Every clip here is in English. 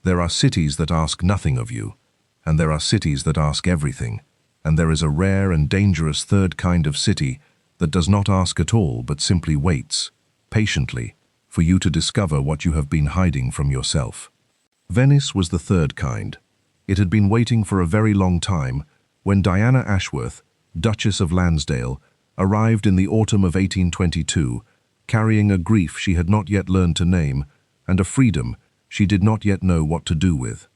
There are cities that ask nothing of you, and there are cities that ask everything, and there is a rare and dangerous third kind of city that does not ask at all but simply waits, patiently, for you to discover what you have been hiding from yourself. Venice was the third kind. It had been waiting for a very long time when Diana Ashworth, Duchess of Lansdale, arrived in the autumn of 1822, carrying a grief she had not yet learned to name and a freedom she did not yet know what to do with.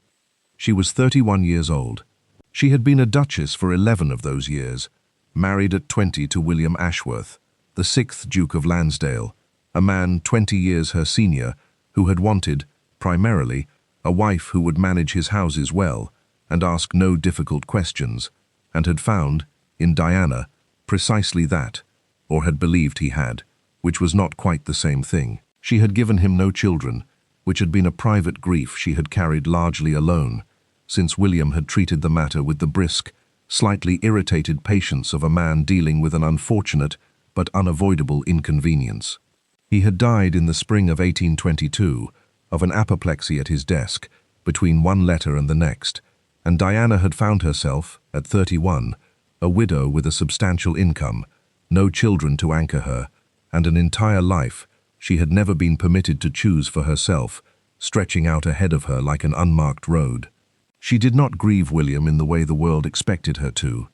She was 31 years old. She had been a duchess for 11 of those years, married at 20 to William Ashworth, the 6th Duke of Lansdale, a man 20 years her senior who had wanted, primarily, a wife who would manage his houses well and ask no difficult questions, and had found, in Diana, precisely that, or had believed he had, which was not quite the same thing. She had given him no children, which had been a private grief she had carried largely alone, since William had treated the matter with the brisk, slightly irritated patience of a man dealing with an unfortunate but unavoidable inconvenience. He had died in the spring of 1822 of an apoplexy at his desk, between one letter and the next, and Diana had found herself, at 31, a widow with a substantial income, no children to anchor her, and an entire life she had never been permitted to choose for herself, stretching out ahead of her like an unmarked road. She did not grieve William in the way the world expected her to.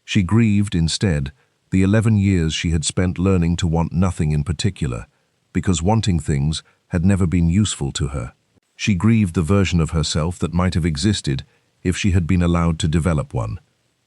She grieved, instead, the 11 years she had spent learning to want nothing in particular, because wanting things had never been useful to her. She grieved the version of herself that might have existed if she had been allowed to develop one.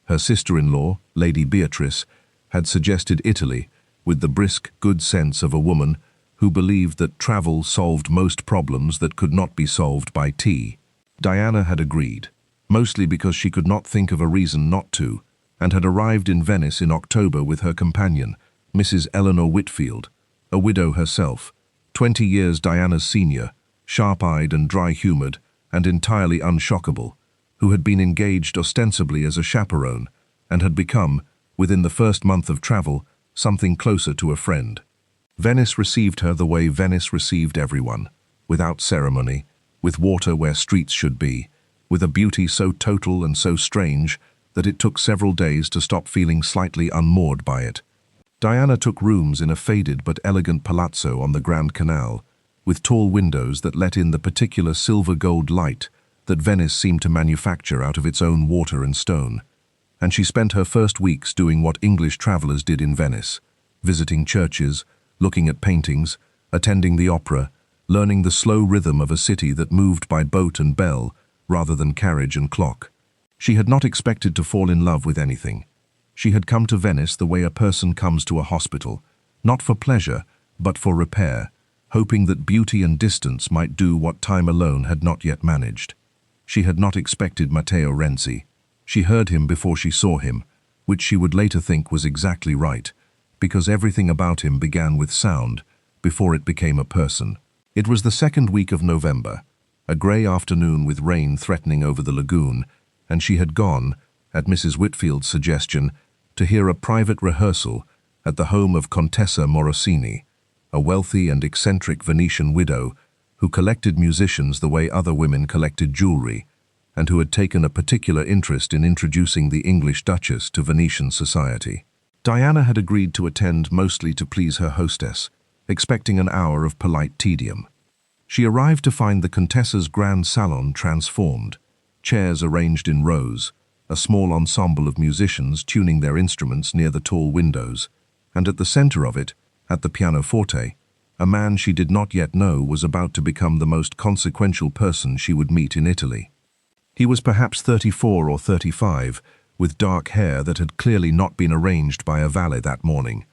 Her sister-in-law, Lady Beatrice, had suggested Italy, with the brisk good sense of a woman who believed that travel solved most problems that could not be solved by tea. Diana had agreed, mostly because she could not think of a reason not to, and had arrived in Venice in October with her companion, Mrs. Eleanor Whitfield, a widow herself, 20 years Diana's senior, sharp-eyed and dry-humored, and entirely unshockable, who had been engaged ostensibly as a chaperone and had become, within the first month of travel, something closer to a friend. Venice received her the way Venice received everyone, without ceremony, with water where streets should be, with a beauty so total and so strange that it took several days to stop feeling slightly unmoored by it. Diana took rooms in a faded but elegant palazzo on the Grand Canal, with tall windows that let in the particular silver-gold light that Venice seemed to manufacture out of its own water and stone. And she spent her first weeks doing what English travelers did in Venice, visiting churches, looking at paintings, attending the opera, learning the slow rhythm of a city that moved by boat and bell rather than carriage and clock. She had not expected to fall in love with anything. She had come to Venice the way a person comes to a hospital, not for pleasure, but for repair, hoping that beauty and distance might do what time alone had not yet managed. She had not expected Matteo Renzi. She heard him before she saw him, which she would later think was exactly right, because everything about him began with sound, before it became a person. It was the second week of November, a grey afternoon with rain threatening over the lagoon, and she had gone, at Mrs. Whitfield's suggestion, to hear a private rehearsal at the home of Contessa Morosini, a wealthy and eccentric Venetian widow who collected musicians the way other women collected jewelry, and who had taken a particular interest in introducing the English Duchess to Venetian society. Diana had agreed to attend mostly to please her hostess, expecting an hour of polite tedium. She arrived to find the Contessa's grand salon transformed, chairs arranged in rows, a small ensemble of musicians tuning their instruments near the tall windows, and at the center of it, at the pianoforte, a man she did not yet know was about to become the most consequential person she would meet in Italy. He was perhaps 34 or 35, with dark hair that had clearly not been arranged by a valet that morning,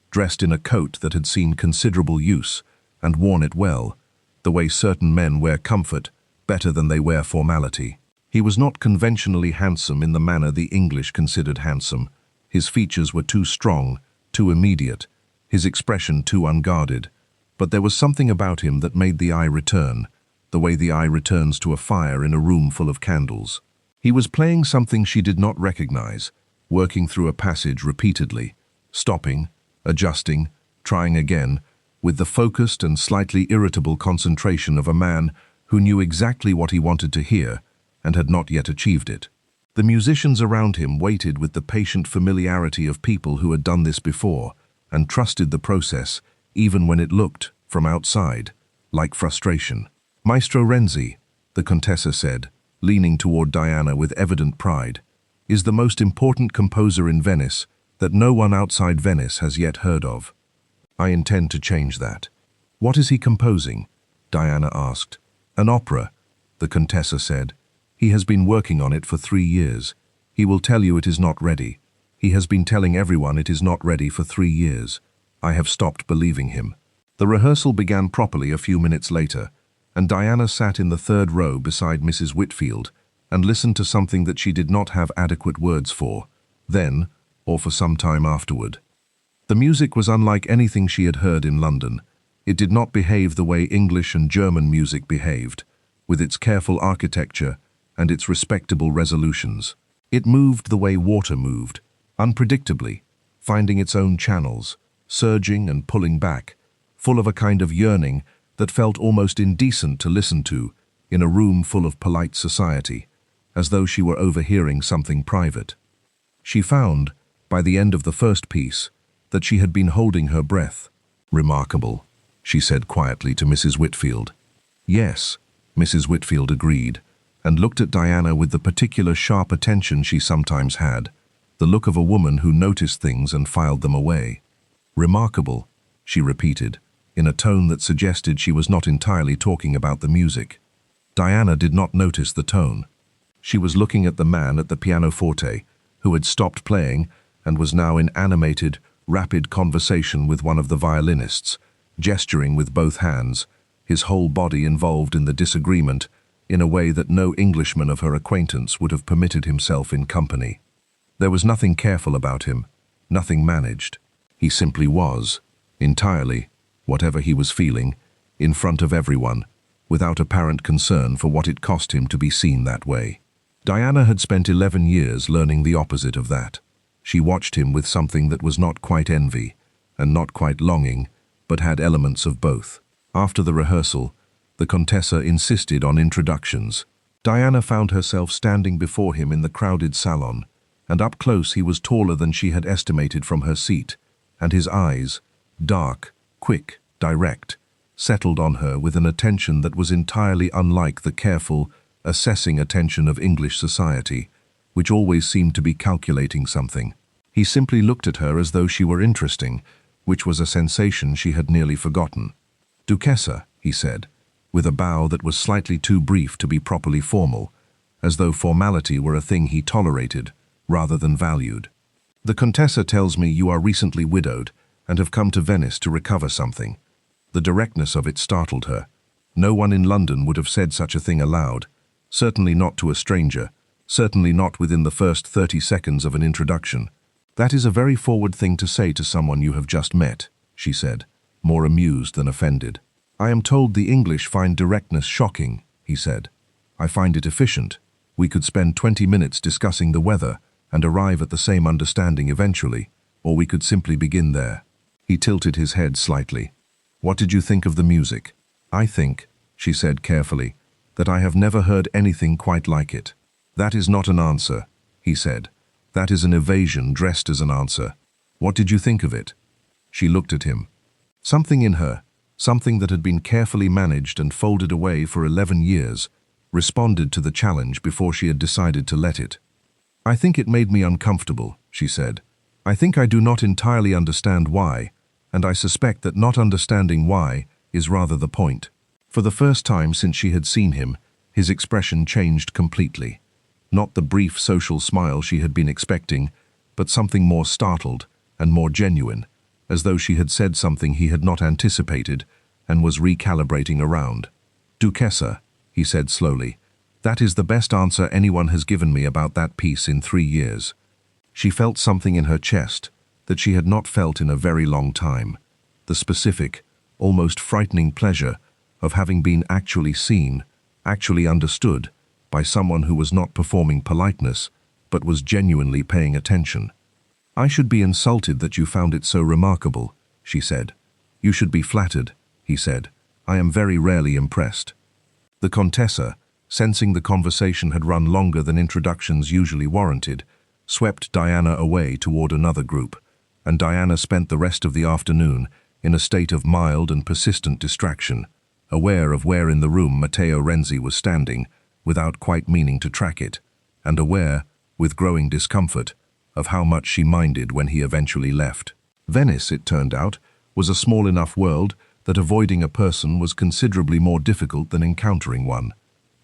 dressed in a coat that had seen considerable use, and worn it well, the way certain men wear comfort better than they wear formality. He was not conventionally handsome in the manner the English considered handsome. His features were too strong, too immediate, his expression too unguarded, but there was something about him that made the eye return, the way the eye returns to a fire in a room full of candles. He was playing something she did not recognize, working through a passage repeatedly, stopping, adjusting, trying again, with the focused and slightly irritable concentration of a man who knew exactly what he wanted to hear and had not yet achieved it. The musicians around him waited with the patient familiarity of people who had done this before and trusted the process, even when it looked, from outside, like frustration. "Maestro Renzi," the Contessa said, leaning toward Diana with evident pride, "is the most important composer in Venice that no one outside Venice has yet heard of. I intend to change that." "What is he composing?" Diana asked. "An opera," the Contessa said. "He has been working on it for 3 years. He will tell you it is not ready. He has been telling everyone it is not ready for 3 years. I have stopped believing him." The rehearsal began properly a few minutes later, and Diana sat in the third row beside Mrs. Whitfield and listened to something that she did not have adequate words for, then, or for some time afterward. The music was unlike anything she had heard in London. It did not behave the way English and German music behaved, with its careful architecture and its respectable resolutions. It moved the way water moved, unpredictably, finding its own channels, surging and pulling back, full of a kind of yearning that felt almost indecent to listen to in a room full of polite society, as though she were overhearing something private. She found, by the end of the first piece, that she had been holding her breath. "Remarkable," she said quietly to Mrs. Whitfield. "Yes," Mrs. Whitfield agreed, and looked at Diana with the particular sharp attention she sometimes had, the look of a woman who noticed things and filed them away. "Remarkable," she repeated, in a tone that suggested she was not entirely talking about the music. Diana did not notice the tone. She was looking at the man at the pianoforte, who had stopped playing and was now in animated, rapid conversation with one of the violinists, gesturing with both hands, his whole body involved in the disagreement in a way that no Englishman of her acquaintance would have permitted himself in company. There was nothing careful about him, nothing managed. He simply was, entirely, whatever he was feeling, in front of everyone, without apparent concern for what it cost him to be seen that way. Diana had spent 11 years learning the opposite of that. She watched him with something that was not quite envy, and not quite longing, but had elements of both. After the rehearsal, the Contessa insisted on introductions. Diana found herself standing before him in the crowded salon, and up close he was taller than she had estimated from her seat, and his eyes, dark, quick, direct, settled on her with an attention that was entirely unlike the careful, assessing attention of English society, which always seemed to be calculating something. He simply looked at her as though she were interesting, which was a sensation she had nearly forgotten. "Duchessa," he said, with a bow that was slightly too brief to be properly formal, as though formality were a thing he tolerated, rather than valued. "The Contessa tells me you are recently widowed and have come to Venice to recover something." The directness of it startled her. No one in London would have said such a thing aloud, certainly not to a stranger, certainly not within the first 30 seconds of an introduction. "That is a very forward thing to say to someone you have just met," she said, more amused than offended. "I am told the English find directness shocking," he said. "I find it efficient. We could spend 20 minutes discussing the weather and arrive at the same understanding eventually, or we could simply begin there." He tilted his head slightly. "What did you think of the music?" "I think," she said carefully, "that I have never heard anything quite like it." "That is not an answer," he said. "That is an evasion dressed as an answer. What did you think of it?" She looked at him. Something in her, something that had been carefully managed and folded away for 11 years, responded to the challenge before she had decided to let it. "I think it made me uncomfortable," she said. "I think I do not entirely understand why, and I suspect that not understanding why is rather the point." For the first time since she had seen him, his expression changed completely. Not the brief social smile she had been expecting, but something more startled and more genuine, as though she had said something he had not anticipated and was recalibrating around. "Duchessa," he said slowly, "that is the best answer anyone has given me about that piece in 3 years." She felt something in her chest that she had not felt in a very long time, the specific, almost frightening pleasure of having been actually seen, actually understood, by someone who was not performing politeness, but was genuinely paying attention. "I should be insulted that you found it so remarkable," she said. "You should be flattered," he said. "I am very rarely impressed." The Contessa, sensing the conversation had run longer than introductions usually warranted, swept Diana away toward another group, and Diana spent the rest of the afternoon in a state of mild and persistent distraction, aware of where in the room Matteo Renzi was standing, without quite meaning to track it, and aware, with growing discomfort, of how much she minded when he eventually left. Venice, it turned out, was a small enough world that avoiding a person was considerably more difficult than encountering one.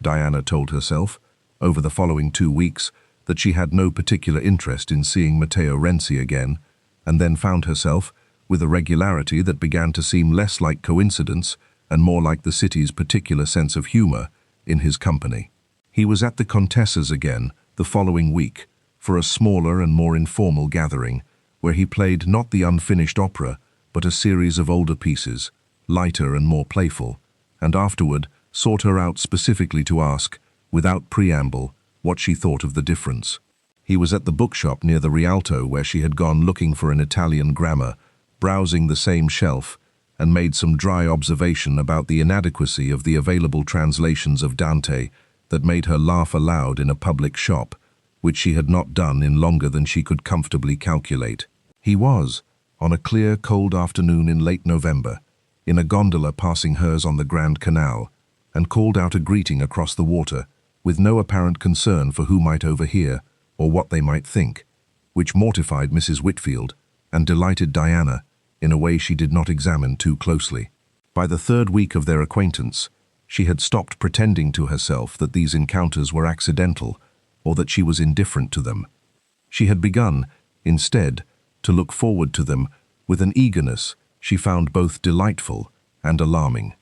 Diana told herself, over the following 2 weeks, that she had no particular interest in seeing Matteo Renzi again, and then found herself, with a regularity that began to seem less like coincidence and more like the city's particular sense of humor, in his company. He was at the Contessa's again the following week for a smaller and more informal gathering, where he played not the unfinished opera, but a series of older pieces, lighter and more playful, and afterward sought her out specifically to ask, without preamble, what she thought of the difference. He was at the bookshop near the Rialto where she had gone looking for an Italian grammar, browsing the same shelf, and made some dry observation about the inadequacy of the available translations of Dante that made her laugh aloud in a public shop, which she had not done in longer than she could comfortably calculate. He was, on a clear, cold afternoon in late November, in a gondola passing hers on the Grand Canal, and called out a greeting across the water, with no apparent concern for who might overhear or what they might think, which mortified Mrs. Whitfield and delighted Diana in a way she did not examine too closely. By the 3rd week of their acquaintance, she had stopped pretending to herself that these encounters were accidental or that she was indifferent to them. She had begun, instead, to look forward to them with an eagerness she found both delightful and alarming.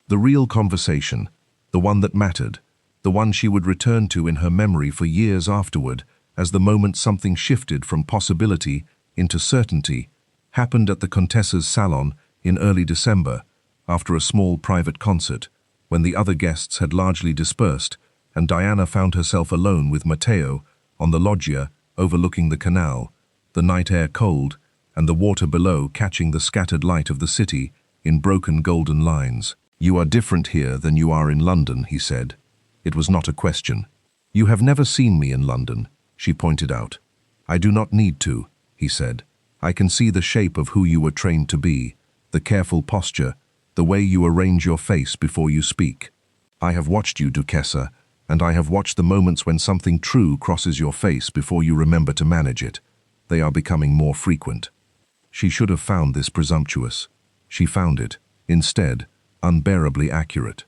The real conversation, the one that mattered, the one she would return to in her memory for years afterward, as the moment something shifted from possibility into certainty, happened at the Contessa's salon in early December, after a small private concert, when the other guests had largely dispersed, and Diana found herself alone with Matteo on the loggia overlooking the canal, the night air cold, and the water below catching the scattered light of the city in broken golden lines. "You are different here than you are in London," he said. It was not a question. "You have never seen me in London," she pointed out. "I do not need to," he said. "I can see the shape of who you were trained to be, the careful posture, the way you arrange your face before you speak. I have watched you, Duchessa, and I have watched the moments when something true crosses your face before you remember to manage it. They are becoming more frequent." She should have found this presumptuous. She found it, instead, unbearably accurate.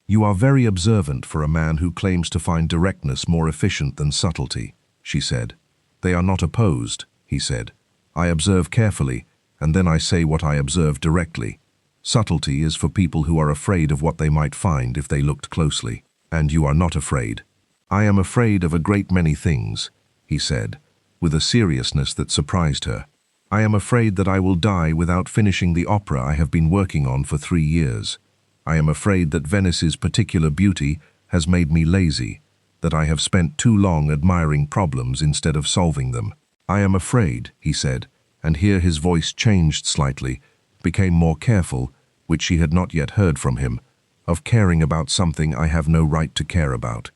"You are very observant for a man who claims to find directness more efficient than subtlety," she said. "They are not opposed," he said. "I observe carefully, and then I say what I observe directly. Subtlety is for people who are afraid of what they might find if they looked closely. And you are not afraid." "I am afraid of a great many things," he said, with a seriousness that surprised her. "I am afraid that I will die without finishing the opera I have been working on for 3 years. I am afraid that Venice's particular beauty has made me lazy, that I have spent too long admiring problems instead of solving them. I am afraid," he said, and here his voice changed slightly, became more careful, which she had not yet heard from him, "of caring about something I have no right to care about."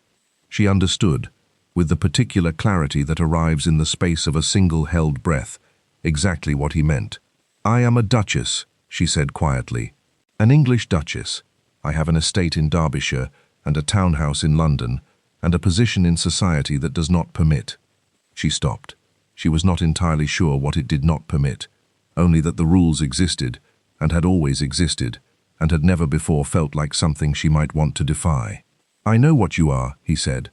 She understood, with the particular clarity that arrives in the space of a single held breath, exactly what he meant. "I am a duchess," she said quietly. "An English duchess. I have an estate in Derbyshire and a townhouse in London, and a position in society that does not permit." She stopped. She was not entirely sure what it did not permit, only that the rules existed, and had always existed, and had never before felt like something she might want to defy. "I know what you are," he said.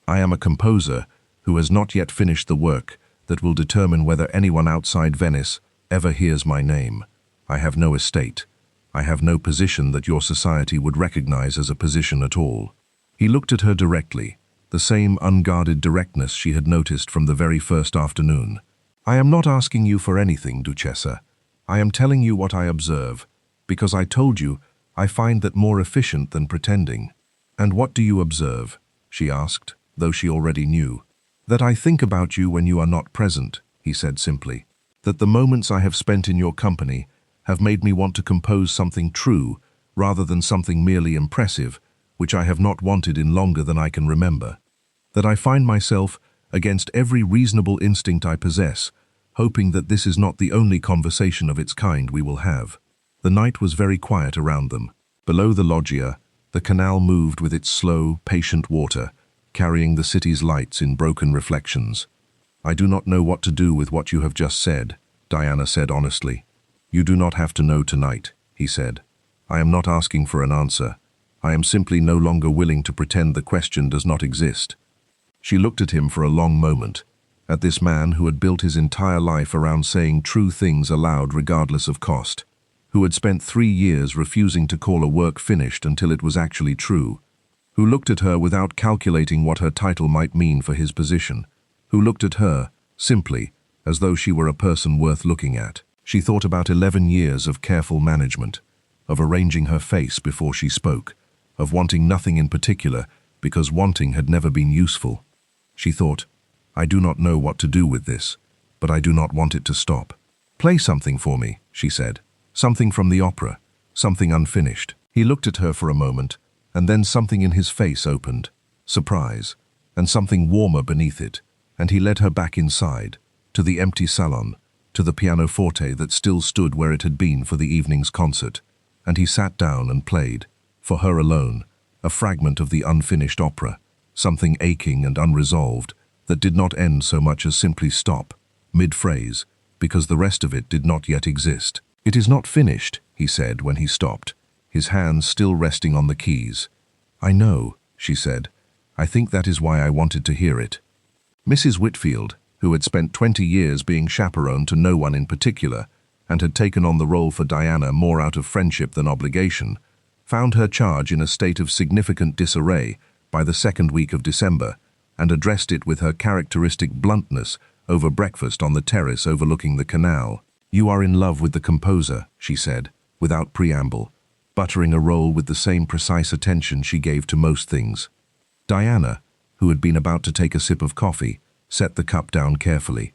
"I am a composer who has not yet finished the work that will determine whether anyone outside Venice ever hears my name. I have no estate. I have no position that your society would recognize as a position at all." He looked at her directly, the same unguarded directness she had noticed from the very first afternoon. "I am not asking you for anything, Duchessa. I am telling you what I observe, because I told you I find that more efficient than pretending." "And what do you observe?" she asked, though she already knew. "That I think about you when you are not present," he said simply. "That the moments I have spent in your company have made me want to compose something true rather than something merely impressive, which I have not wanted in longer than I can remember. That I find myself, against every reasonable instinct I possess, hoping that this is not the only conversation of its kind we will have. The night was very quiet around them. Below the loggia, the canal moved with its slow, patient water, carrying the city's lights in broken reflections. "I do not know what to do with what you have just said," Diana said honestly. "You do not have to know tonight," he said. "I am not asking for an answer. I am simply no longer willing to pretend the question does not exist." She looked at him for a long moment, at this man who had built his entire life around saying true things aloud regardless of cost, who had spent 3 years refusing to call a work finished until it was actually true, who looked at her without calculating what her title might mean for his position, who looked at her, simply, as though she were a person worth looking at. She thought about 11 years of careful management, of arranging her face before she spoke, of wanting nothing in particular because wanting had never been useful. She thought, "I do not know what to do with this, but I do not want it to stop." "Play something for me," she said. "Something from the opera, something unfinished." He looked at her for a moment, and then something in his face opened, surprise, and something warmer beneath it, and he led her back inside, to the empty salon, to the pianoforte that still stood where it had been for the evening's concert, and he sat down and played, for her alone, a fragment of the unfinished opera, something aching and unresolved, that did not end so much as simply stop, mid-phrase, because the rest of it did not yet exist. "It is not finished," he said when he stopped, his hands still resting on the keys. "I know," she said. "I think that is why I wanted to hear it." Mrs. Whitfield, who had spent 20 years being chaperone to no one in particular, and had taken on the role for Diana more out of friendship than obligation, found her charge in a state of significant disarray by the second week of December, and addressed it with her characteristic bluntness over breakfast on the terrace overlooking the canal. "You are in love with the composer," she said, without preamble, buttering a roll with the same precise attention she gave to most things. Diana, who had been about to take a sip of coffee, set the cup down carefully.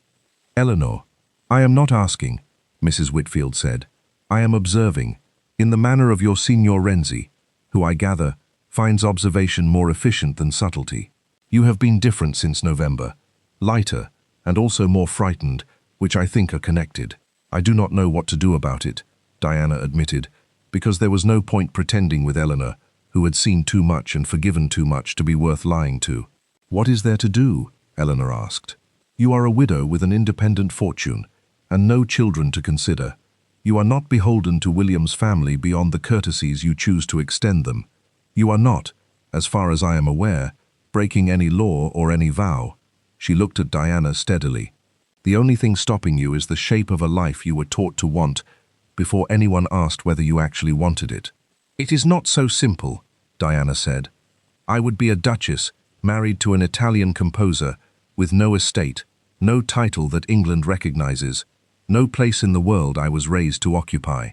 "Eleanor, I am not asking," Mrs. Whitfield said. "I am observing, in the manner of your Signor Renzi, who I gather finds observation more efficient than subtlety. You have been different since November, lighter, and also more frightened, which I think are connected." "I do not know what to do about it," Diana admitted, because there was no point pretending with Eleanor, who had seen too much and forgiven too much to be worth lying to. "What is there to do?" Eleanor asked. "You are a widow with an independent fortune, and no children to consider. You are not beholden to William's family beyond the courtesies you choose to extend them. You are not, as far as I am aware, breaking any law or any vow." She looked at Diana steadily. "The only thing stopping you is the shape of a life you were taught to want before anyone asked whether you actually wanted it." "It is not so simple," Diana said. "I would be a duchess, married to an Italian composer, with no estate, no title that England recognizes, no place in the world I was raised to occupy.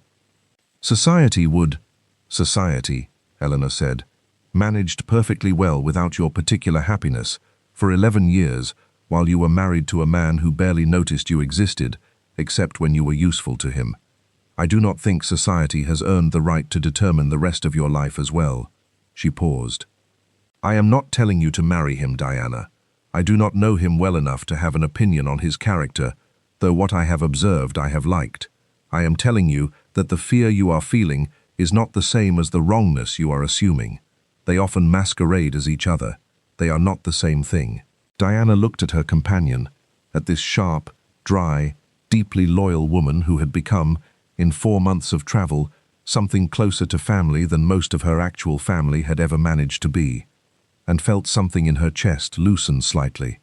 Society would—" "Society," Eleanor said, "managed perfectly well without your particular happiness, for 11 years, while you were married to a man who barely noticed you existed, except when you were useful to him. I do not think society has earned the right to determine the rest of your life as well." She paused. "I am not telling you to marry him, Diana. I do not know him well enough to have an opinion on his character, though what I have observed I have liked. I am telling you that the fear you are feeling is not the same as the wrongness you are assuming. They often masquerade as each other. They are not the same thing." Diana looked at her companion, at this sharp, dry, deeply loyal woman who had become, in 4 months of travel, something closer to family than most of her actual family had ever managed to be, and felt something in her chest loosen slightly,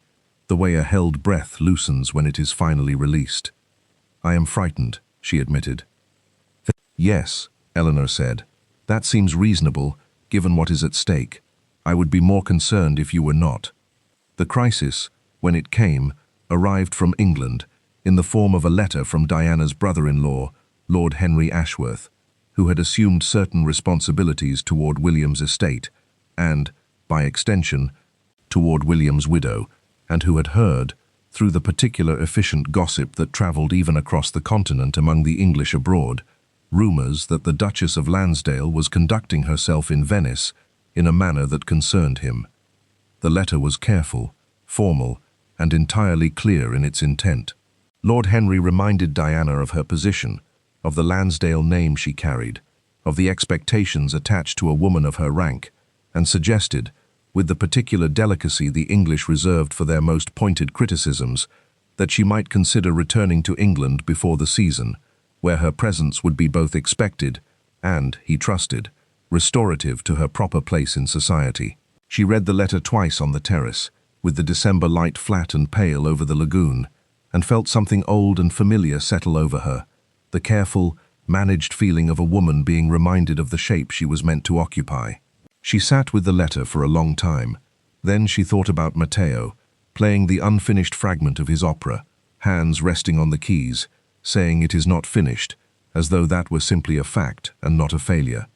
the way a held breath loosens when it is finally released. "I am frightened," she admitted. "Yes," Eleanor said. "That seems reasonable, given what is at stake. I would be more concerned if you were not." The crisis, when it came, arrived from England, in the form of a letter from Diana's brother-in-law, Lord Henry Ashworth, who had assumed certain responsibilities toward William's estate, and, by extension, toward William's widow, and who had heard, through the particular efficient gossip that travelled even across the continent among the English abroad, rumours that the Duchess of Lansdale was conducting herself in Venice in a manner that concerned him. The letter was careful, formal, and entirely clear in its intent. Lord Henry reminded Diana of her position, of the Lansdale name she carried, of the expectations attached to a woman of her rank, and suggested, with the particular delicacy the English reserved for their most pointed criticisms, that she might consider returning to England before the season, where her presence would be both expected and, he trusted, restorative to her proper place in society. She read the letter twice on the terrace, with the December light flat and pale over the lagoon, and felt something old and familiar settle over her, the careful, managed feeling of a woman being reminded of the shape she was meant to occupy. She sat with the letter for a long time. Then she thought about Matteo, playing the unfinished fragment of his opera, hands resting on the keys, saying it is not finished, as though that were simply a fact and not a failure.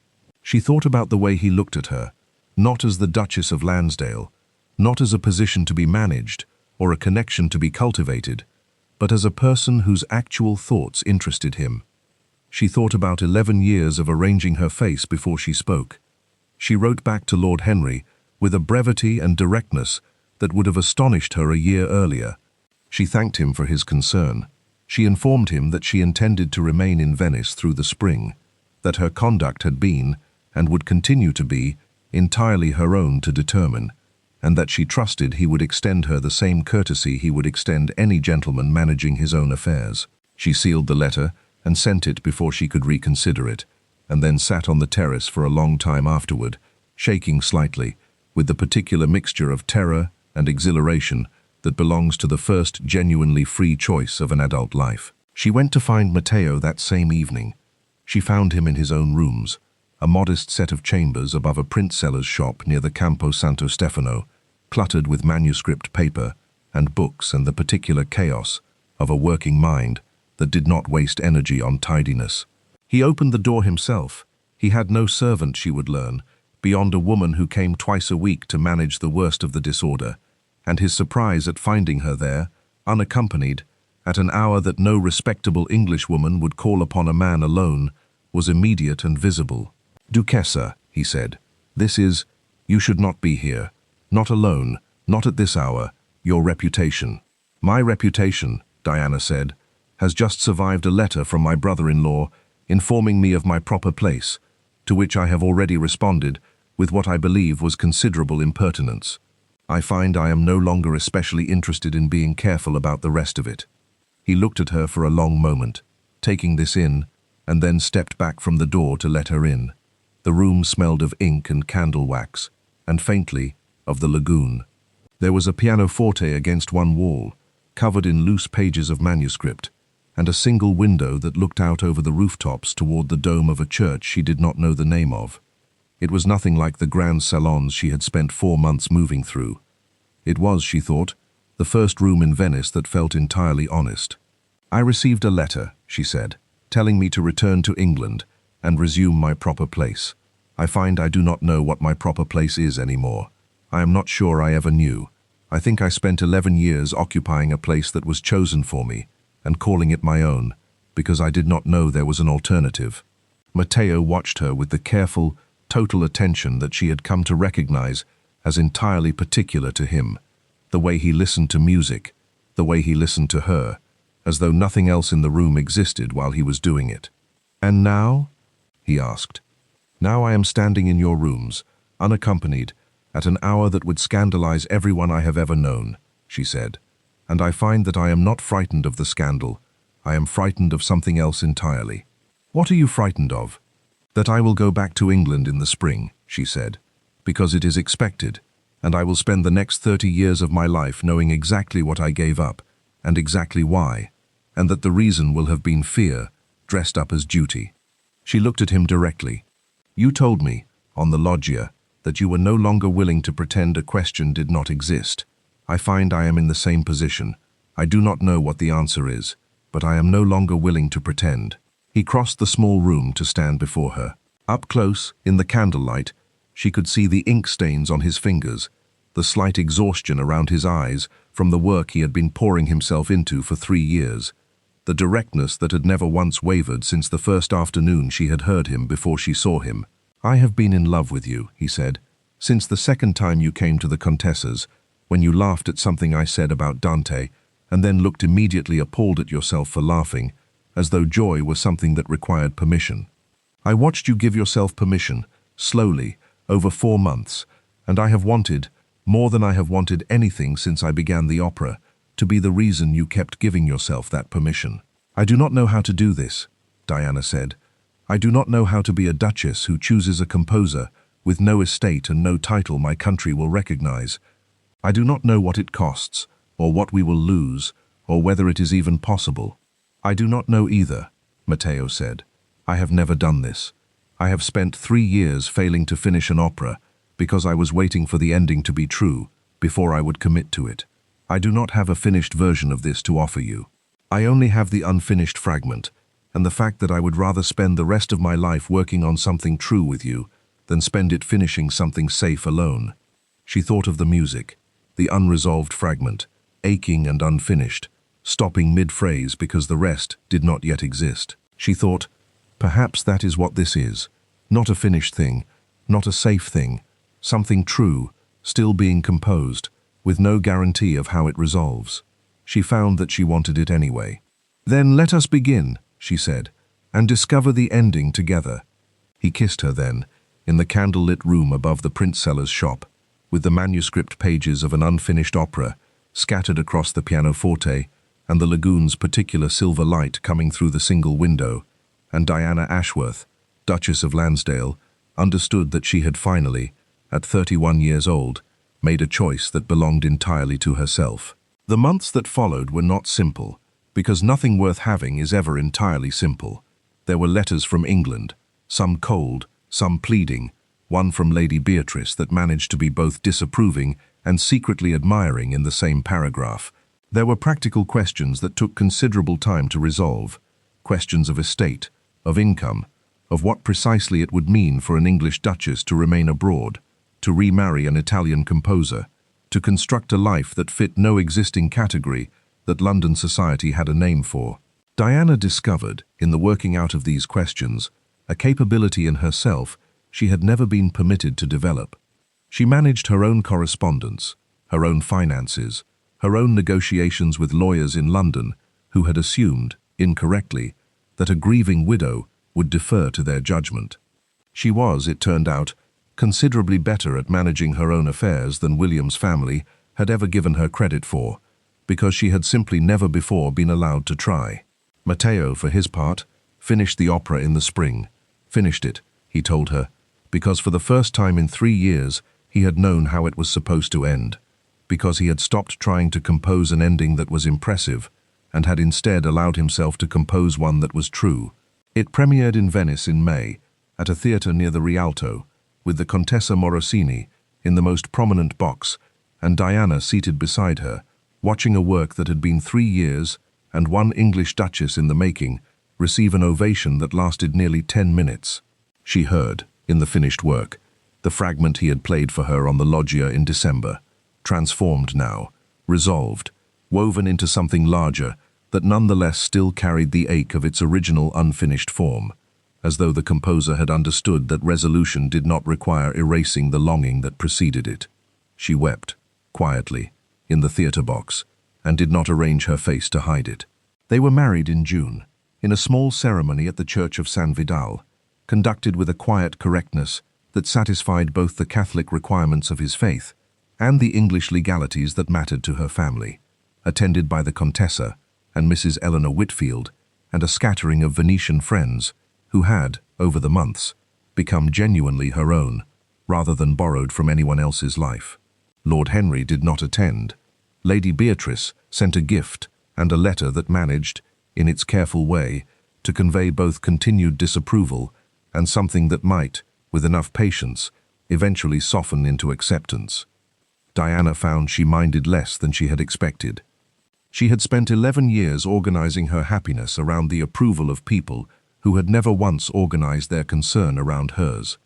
She thought about the way he looked at her, not as the Duchess of Lansdale, not as a position to be managed or a connection to be cultivated, but as a person whose actual thoughts interested him. She thought about 11 years of arranging her face before she spoke. She wrote back to Lord Henry with a brevity and directness that would have astonished her a year earlier. She thanked him for his concern. She informed him that she intended to remain in Venice through the spring, that her conduct had been, and would continue to be, entirely her own to determine, and that she trusted he would extend her the same courtesy he would extend any gentleman managing his own affairs. She sealed the letter and sent it before she could reconsider it, and then sat on the terrace for a long time afterward, shaking slightly, with the particular mixture of terror and exhilaration that belongs to the first genuinely free choice of an adult life. She went to find Matteo that same evening. She found him in his own rooms, a modest set of chambers above a print-seller's shop near the Campo Santo Stefano, cluttered with manuscript paper and books and the particular chaos of a working mind that did not waste energy on tidiness. He opened the door himself. He had no servant, she would learn, beyond a woman who came twice a week to manage the worst of the disorder, and his surprise at finding her there, unaccompanied, at an hour that no respectable Englishwoman would call upon a man alone, was immediate and visible. "Duchessa," he said, you should not be here. Not alone, not at this hour, your reputation." "My reputation," Diana said, "has just survived a letter from my brother-in-law informing me of my proper place, to which I have already responded with what I believe was considerable impertinence. I find I am no longer especially interested in being careful about the rest of it." He looked at her for a long moment, taking this in, and then stepped back from the door to let her in. The room smelled of ink and candle wax, and faintly, of the lagoon. There was a pianoforte against one wall, covered in loose pages of manuscript, and a single window that looked out over the rooftops toward the dome of a church she did not know the name of. It was nothing like the grand salons she had spent 4 months moving through. It was, she thought, the first room in Venice that felt entirely honest. "I received a letter," she said, "telling me to return to England and resume my proper place. I find I do not know what my proper place is anymore. I am not sure I ever knew. I think I spent 11 years occupying a place that was chosen for me and calling it my own, because I did not know there was an alternative." Matteo watched her with the careful, total attention that she had come to recognize as entirely particular to him, the way he listened to music, the way he listened to her, as though nothing else in the room existed while he was doing it. "And now?" he asked. "Now I am standing in your rooms, unaccompanied, at an hour that would scandalize everyone I have ever known," she said. "And I find that I am not frightened of the scandal. I am frightened of something else entirely." "What are you frightened of?" "That I will go back to England in the spring," she said, "because it is expected, and I will spend the next 30 years of my life knowing exactly what I gave up, and exactly why, and that the reason will have been fear, dressed up as duty." She looked at him directly. "You told me, on the loggia, that you were no longer willing to pretend a question did not exist. I find I am in the same position. I do not know what the answer is, but I am no longer willing to pretend." He crossed the small room to stand before her. Up close, in the candlelight, she could see the ink stains on his fingers, the slight exhaustion around his eyes from the work he had been pouring himself into for 3 years, the directness that had never once wavered since the first afternoon she had heard him before she saw him. "I have been in love with you," he said, Since the second time you came to the Contessa's, when you laughed at something I said about Dante, and then looked immediately appalled at yourself for laughing, as though joy was something that required permission. I watched you give yourself permission, slowly, over 4 months, and I have wanted, more than I have wanted anything since I began the opera, to be the reason you kept giving yourself that permission. I do not know how to do this, Diana said. I do not know how to be a duchess who chooses a composer with no estate and no title my country will recognize. I do not know what it costs, or what we will lose, or whether it is even possible. I do not know either, Matteo said. I have never done this. I have spent 3 years failing to finish an opera because I was waiting for the ending to be true before I would commit to it. I do not have a finished version of this to offer you. I only have the unfinished fragment, and the fact that I would rather spend the rest of my life working on something true with you than spend it finishing something safe alone. She thought of the music, the unresolved fragment, aching and unfinished, stopping mid-phrase because the rest did not yet exist. She thought, perhaps that is what this is, not a finished thing, not a safe thing, something true, still being composed, with no guarantee of how it resolves. She found that she wanted it anyway. Then let us begin, she said, and discover the ending together. He kissed her then, in the candlelit room above the print-seller's shop, with the manuscript pages of an unfinished opera scattered across the pianoforte and the lagoon's particular silver light coming through the single window, and Diana Ashworth, Duchess of Lansdale, understood that she had finally, at 31 years old, made a choice that belonged entirely to herself. The months that followed were not simple, because nothing worth having is ever entirely simple. There were letters from England, some cold, some pleading, one from Lady Beatrice that managed to be both disapproving and secretly admiring in the same paragraph. There were practical questions that took considerable time to resolve, questions of estate, of income, of what precisely it would mean for an English duchess to remain abroad, to remarry an Italian composer, to construct a life that fit no existing category that London society had a name for. Diana discovered, in the working out of these questions, a capability in herself she had never been permitted to develop. She managed her own correspondence, her own finances, her own negotiations with lawyers in London who had assumed, incorrectly, that a grieving widow would defer to their judgment. She was, it turned out, considerably better at managing her own affairs than William's family had ever given her credit for, because she had simply never before been allowed to try. Matteo, for his part, finished the opera in the spring. Finished it, he told her, because for the first time in 3 years he had known how it was supposed to end, because he had stopped trying to compose an ending that was impressive and had instead allowed himself to compose one that was true. It premiered in Venice in May, at a theatre near the Rialto, with the Contessa Morosini in the most prominent box and Diana seated beside her, watching a work that had been 3 years and one English duchess in the making receive an ovation that lasted nearly 10 minutes. She heard, in the finished work, the fragment he had played for her on the loggia in December, transformed now, resolved, woven into something larger that nonetheless still carried the ache of its original unfinished form, as though the composer had understood that resolution did not require erasing the longing that preceded it. She wept, quietly, in the theatre box, and did not arrange her face to hide it. They were married in June, in a small ceremony at the church of San Vidal, conducted with a quiet correctness that satisfied both the Catholic requirements of his faith and the English legalities that mattered to her family, attended by the Contessa and Mrs. Eleanor Whitfield and a scattering of Venetian friends who had, over the months, become genuinely her own, rather than borrowed from anyone else's life. Lord Henry did not attend. Lady Beatrice sent a gift and a letter that managed, in its careful way, to convey both continued disapproval and something that might, with enough patience, eventually soften into acceptance. Diana found she minded less than she had expected. She had spent 11 years organizing her happiness around the approval of people who had never once organized their concern around hers.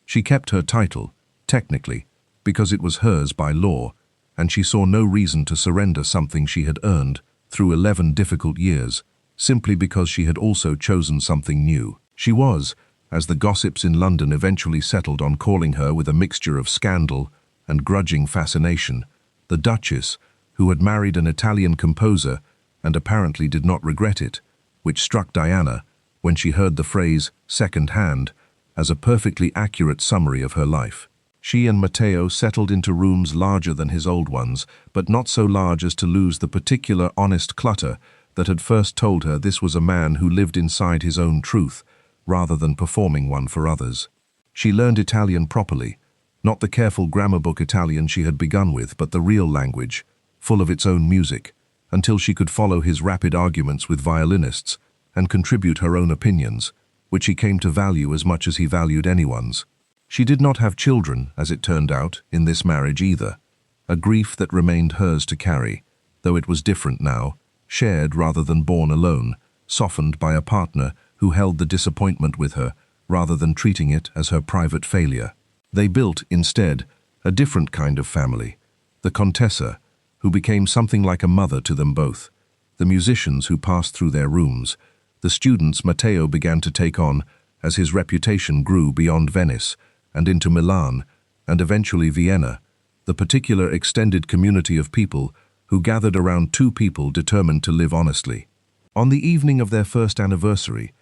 She kept her title, technically, because it was hers by law, and she saw no reason to surrender something she had earned through 11 difficult years, simply because she had also chosen something new. She was, as the gossips in London eventually settled on calling her, with a mixture of scandal and grudging fascination, the Duchess, who had married an Italian composer and apparently did not regret it, which struck Diana, when she heard the phrase second hand, as a perfectly accurate summary of her life. She and Matteo settled into rooms larger than his old ones, but not so large as to lose the particular honest clutter that had first told her this was a man who lived inside his own truth, rather than performing one for others. She learned Italian properly, not the careful grammar book Italian she had begun with, but the real language, full of its own music, until she could follow his rapid arguments with violinists and contribute her own opinions, which he came to value as much as he valued anyone's. She did not have children, as it turned out, in this marriage either, a grief that remained hers to carry, though it was different now, shared rather than borne alone, softened by a partner who held the disappointment with her, rather than treating it as her private failure. They built, instead, a different kind of family, the Contessa, who became something like a mother to them both, the musicians who passed through their rooms, the students Matteo began to take on as his reputation grew beyond Venice and into Milan, and eventually Vienna, the particular extended community of people who gathered around two people determined to live honestly. On the evening of their first anniversary,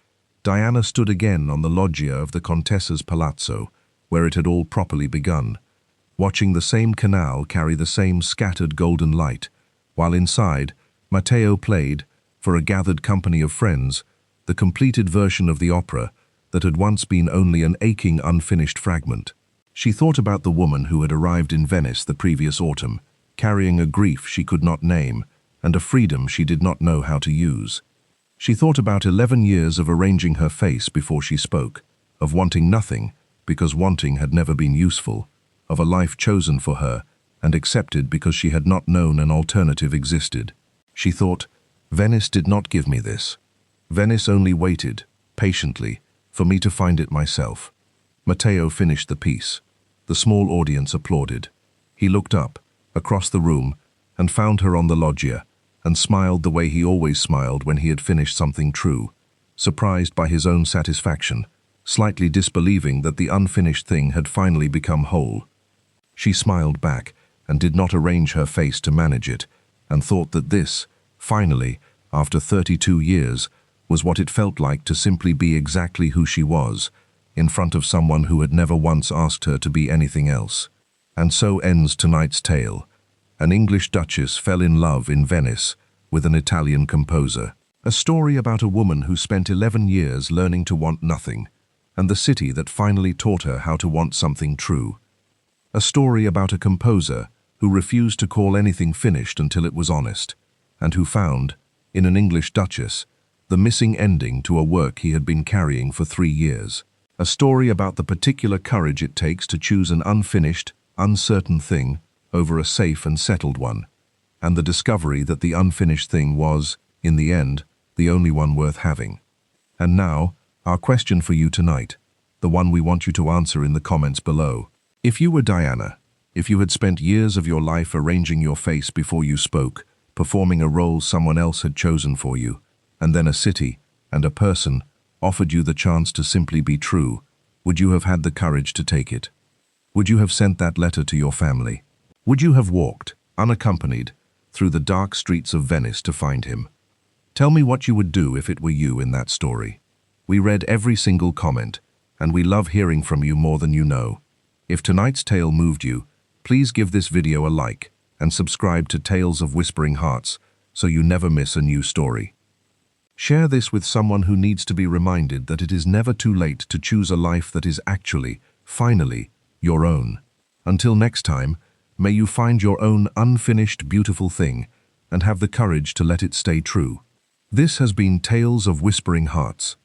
Diana stood again on the loggia of the Contessa's palazzo, where it had all properly begun, watching the same canal carry the same scattered golden light, while inside, Matteo played, for a gathered company of friends, the completed version of the opera that had once been only an aching unfinished fragment. She thought about the woman who had arrived in Venice the previous autumn, carrying a grief she could not name and a freedom she did not know how to use. She thought about 11 years of arranging her face before she spoke, of wanting nothing because wanting had never been useful, of a life chosen for her and accepted because she had not known an alternative existed. She thought, Venice did not give me this. Venice only waited, patiently, for me to find it myself. Matteo finished the piece. The small audience applauded. He looked up, across the room, and found her on the loggia, and smiled the way he always smiled when he had finished something true, surprised by his own satisfaction, slightly disbelieving that the unfinished thing had finally become whole. She smiled back and did not arrange her face to manage it, and thought that this, finally, after 32 years, was what it felt like to simply be exactly who she was, in front of someone who had never once asked her to be anything else. And so ends tonight's tale. An English duchess fell in love in Venice with an Italian composer. A story about a woman who spent 11 years learning to want nothing, and the city that finally taught her how to want something true. A story about a composer who refused to call anything finished until it was honest, and who found, in an English duchess, the missing ending to a work he had been carrying for 3 years. A story about the particular courage it takes to choose an unfinished, uncertain thing over a safe and settled one, and the discovery that the unfinished thing was, in the end, the only one worth having. And now, our question for you tonight, the one we want you to answer in the comments below. If you were Diana, if you had spent years of your life arranging your face before you spoke, performing a role someone else had chosen for you, and then a city and a person offered you the chance to simply be true, would you have had the courage to take it? Would you have sent that letter to your family? Would you have walked, unaccompanied, through the dark streets of Venice to find him? Tell me what you would do if it were you in that story. We read every single comment, and we love hearing from you more than you know. If tonight's tale moved you, please give this video a like and subscribe to Tales of Whispering Hearts so you never miss a new story. Share this with someone who needs to be reminded that it is never too late to choose a life that is actually, finally, your own. Until next time, may you find your own unfinished beautiful thing and have the courage to let it stay true. This has been Tales of Whispering Hearts.